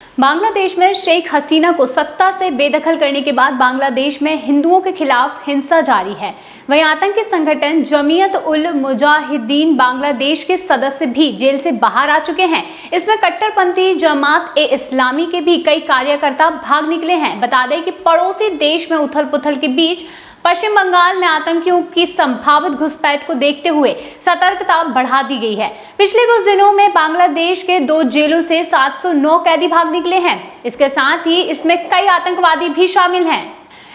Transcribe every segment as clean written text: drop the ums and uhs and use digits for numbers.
बांग्लादेश में शेख हसीना को सत्ता से बेदखल करने के बाद बांग्लादेश में हिंदुओं के खिलाफ हिंसा जारी है। वहीं आतंकी संगठन जमीयत उल मुजाहिदीन बांग्लादेश के सदस्य भी जेल से बाहर आ चुके हैं। इसमें कट्टरपंथी जमात ए इस्लामी के भी कई कार्यकर्ता भाग निकले हैं। बता दें कि पड़ोसी देश में उथल पुथल के बीच पश्चिम बंगाल में आतंकियों की संभावित घुसपैठ को देखते हुए सतर्कता बढ़ा दी गई है। पिछले कुछ दिनों में बांग्लादेश के 2 जेलों से 709 कैदी भाग निकले हैं। इसके साथ ही इसमें कई आतंकवादी भी शामिल हैं।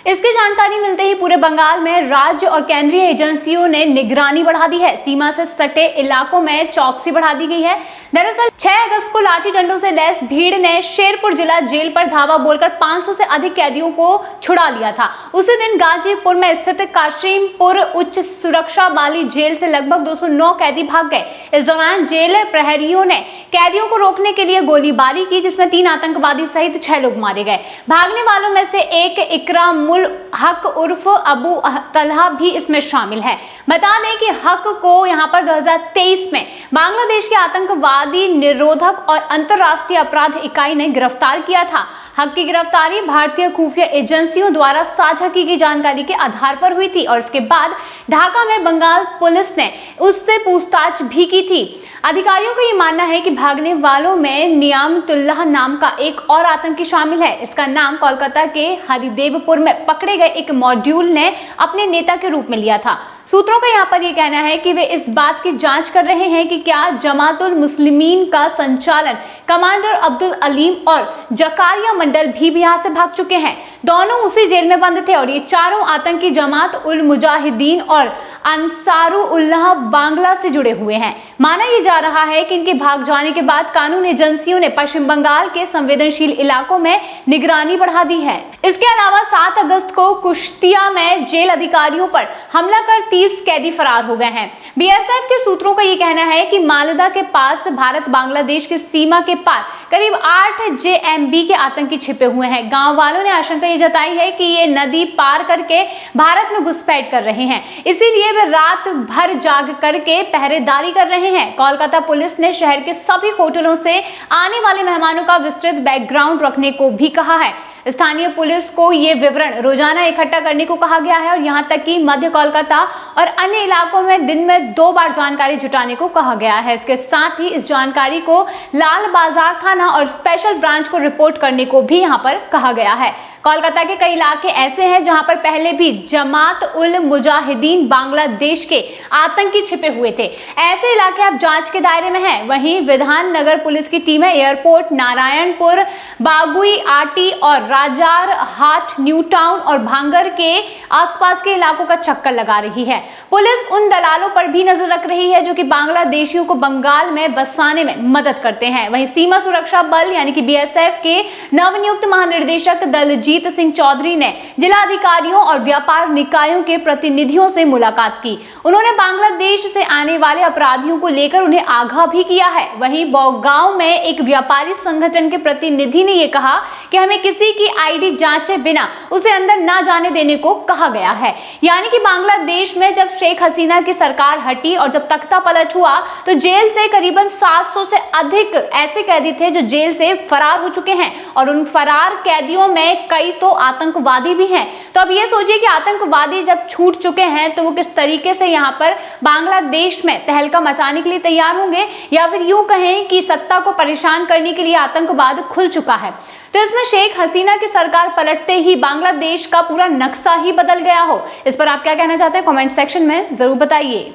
इसकी जानकारी मिलते ही पूरे बंगाल में राज्य और केंद्रीय एजेंसियों ने निगरानी बढ़ा दी है। सीमा से सटे इलाकों में चौकसी बढ़ा दी गई है। दरअसल 6 अगस्त को लाठी डंडों से लैस भीड़ ने शेरपुर जिला जेल पर धावा बोलकर 500 से अधिक कैदियों को छुड़ा लिया था। उसी दिन गाजीपुर में स्थित काशिमपुर उच्च सुरक्षा वाली जेल से लगभग 209 कैदी भाग गए। इस दौरान जेल प्रहरियों ने कैदियों को रोकने के लिए गोलीबारी की, जिसमें 3 आतंकवादी सहित 6 लोग मारे गए। भागने वालों में से एक इकरामुल हक उर्फ अबू तलहा भी इसमें शामिल है। बता दें कि हक को यहां पर 2023 में बांग्लादेश के आतंकवादी निरोधक और अंतर्राष्ट्रीय अपराध इकाई ने गिरफ्तार किया था। हक की गिरफ्तारी भारतीय खुफिया एजेंसियों द्वारा साझा की गई जानकारी के आधार पर हुई थी और इसके बाद ढाका में बंगाल पुलिस ने उससे पूछताछ भी की थी। अधिकारियों का ये मानना है कि भागने वालों में नियामतुल्लाह नाम का एक और आतंकी शामिल है। इसका नाम कोलकाता के हरिदेवपुर में पकड़े गए एक मॉड्यूल ने अपने नेता के रूप में लिया था। सूत्रों का यहाँ पर यह कहना है कि वे इस बात की जांच कर रहे हैं कि क्या जमातुल मुस्लिमीन का संचालन कमांडर अब्दुल अलीम और जकारिया मंडल भी यहाँ से भाग चुके हैं। दोनों उसी जेल में बंद थे और ये चारों आतंकी जमात उल मुजाहिदीन और अंसारुल्लाह बांग्ला से जुड़े हुए हैं। माना यह जा रहा है कि इनके भाग जाने के बाद कानून एजेंसियों ने पश्चिम बंगाल के संवेदनशील इलाकों में निगरानी बढ़ा दी है। इसके अलावा 7 अगस्त को कुश्तिया में जेल अधिकारियों पर हमला कर 30 कैदी फरार हो गए हैं। बीएसएफ के सूत्रों का यह कहना है कि मालदा के पास भारत बांग्लादेश की सीमा के पार करीब 8 जेएमबी के आतंकी छिपे हुए हैं। गांव वालों ने आशंका ये जताई है कि ये नदी पार करके भारत में घुसपैठ कर रहे हैं, इसीलिए वे रात भर जाग करके पहरेदारी कर रहे हैं। कोलकाता पुलिस ने शहर के सभी होटलों से आने वाले मेहमानों का विस्तृत बैकग्राउंड रखने को भी कहा है। स्थानीय पुलिस को ये विवरण रोजाना इकट्ठा करने को कहा गया है और यहां तक कि मध्य कोलकाता और अन्य इलाकों में दिन में 2 बार जानकारी जुटाने को कहा गया है। इसके साथ ही इस जानकारी को लाल बाजार थाना और स्पेशल ब्रांच को रिपोर्ट करने को भी यहां पर कहा गया है। कोलकाता के कई इलाके ऐसे हैं जहां पर पहले भी जमात उल मुजाहिदीन बांग्लादेश के आतंकी छिपे हुए थे। ऐसे इलाके अब जांच के दायरे में हैं। वहीं विधान नगर पुलिस की टीमें एयरपोर्ट, नारायणपुर, बागुई आटी और राजार हाट, न्यू टाउन और भांगर के आसपास के इलाकों का चक्कर लगा रही है। पुलिस उन दलालों पर भी नजर रख रही है जो कि बांग्लादेशियों को बंगाल में बसाने में मदद करते हैं। वहीं सीमा सुरक्षा बल यानी कि बीएसएफ के नवनियुक्त महानिदेशक दलजीत सिंह चौधरी ने जिला अधिकारियों और व्यापार निकायों के प्रतिनिधियों से मुलाकात की। उन्होंने बांग्लादेश से आने वाले अपराधियों को लेकर उन्हें आगाह भी किया है। वहीं गांव में एक व्यापारी संगठन के प्रतिनिधि ने यह कहा कि हमें किसी की आईडी जांचे बिना उसे अंदर ना जाने देने को कहा गया है। यानी कि बांग्लादेश में जब शेख हसीना की सरकार हटी और जब तख्ता पलट हुआ तो जेल से करीबन 700 से अधिक ऐसे कैदी थे जो जेल से फरार हो चुके हैं और उन फरार कैदियों में कई तो आतंकवादी भी हैं। तो अब ये सोचिए कि आतंकवादी जब छूट चुके हैं तो वो किस तरीके से यहाँ पर बांग्लादेश में तहलका मचाने के लिए तैयार होंगे, या फिर यूं कहें कि सत्ता को परेशान करने के लिए आतंकवाद खुल चुका है। तो इसमें शेख हसीना की सरकार पलटते ही बांग्लादेश का पूरा नक्शा ही बदल गया हो। इस पर आप क्या कहना चाहते हैं, कमेंट सेक्शन में जरूर बताइए।